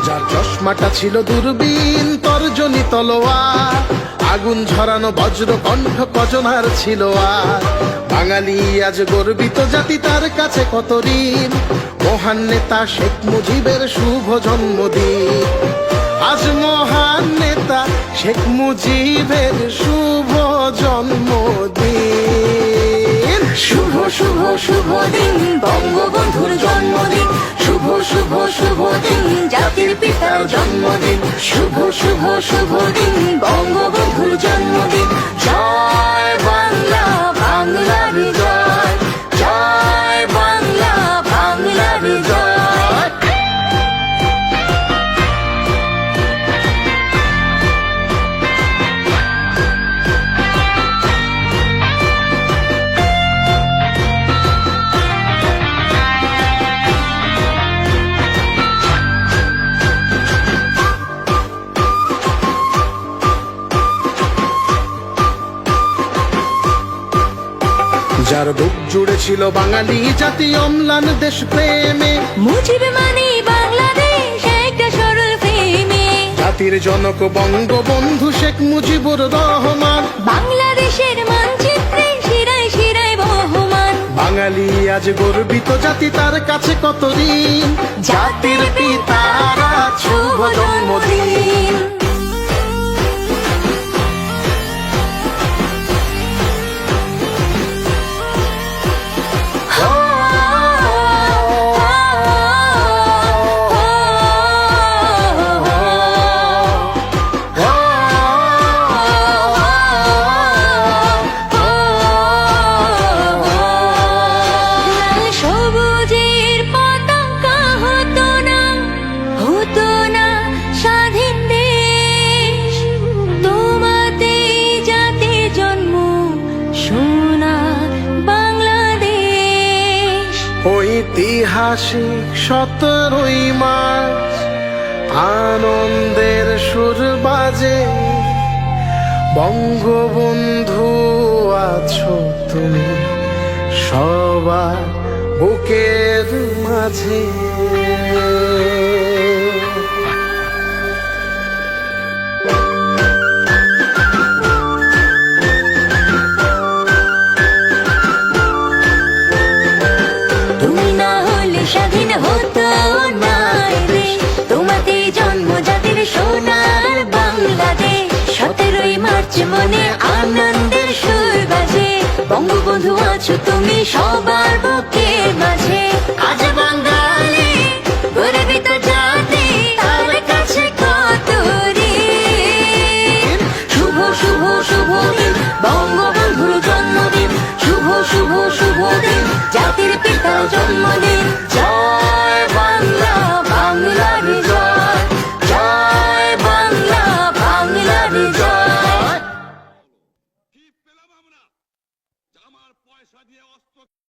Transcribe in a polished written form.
যার চশমাটা ছিল দূরবীন তর্জনী তলোয়ার, আগুন ঝরানো বজ্র কণ্ঠ কজনার ছিল আর। বাঙালি আজ গর্বিত জাতি, তার কাছে কত ঋণ, মহান নেতা শেখ মুজিবের শুভ জন্মদিন। আজ মহান নেতা শেখ মুজিবের শুভ জন্মদিন। শুভ শুভ শুভ দিন বঙ্গবন্ধুর জন্মদিন, শুভ শুভ শুভ দিন জাতির পিতার জন্মদিন, শুভ শুভ শুভ দিন বঙ্গবন্ধুর জন্মদিন। জয় বাংলা, বাংলার জয়, জয় বাংলা, বাংলার জয়। যার বুক জুড়ে ছিল বাঙালি জাতি অম্লান দেশ প্রেমে, মুজিব মানে বাংলাদেশ একটা সরল প্রেমে। জাতির জনক বঙ্গবন্ধু শেখ মুজিবুর রহমান, বাংলাদেশের মানচিত্রে শিরায় শিরায় বহমান। বাঙালি আজ গর্বিত জাতি, তার কাছে কত ঋণ, জাতির পিতার শুভ জন্মদিন। ঐতিহাসিক 17ই মার্চ আনন্দের সুর বাজে, বঙ্গবন্ধু আছো তুমি সবার বুকের মাঝে। স্বাধীন হতো না দেশ, তোমাতে জন্ম জাতির সোনার বাংলাদেশ। 17ই মার্চ মনে আনন্দের সুর বাজে, বঙ্গবন্ধু আছো তুমি সবার বুকের মাঝে। আজ বাঙালি গর্বিত জাতি, তার কাছে কত ঋণ। শুভ শুভ শুভ দিন বঙ্গ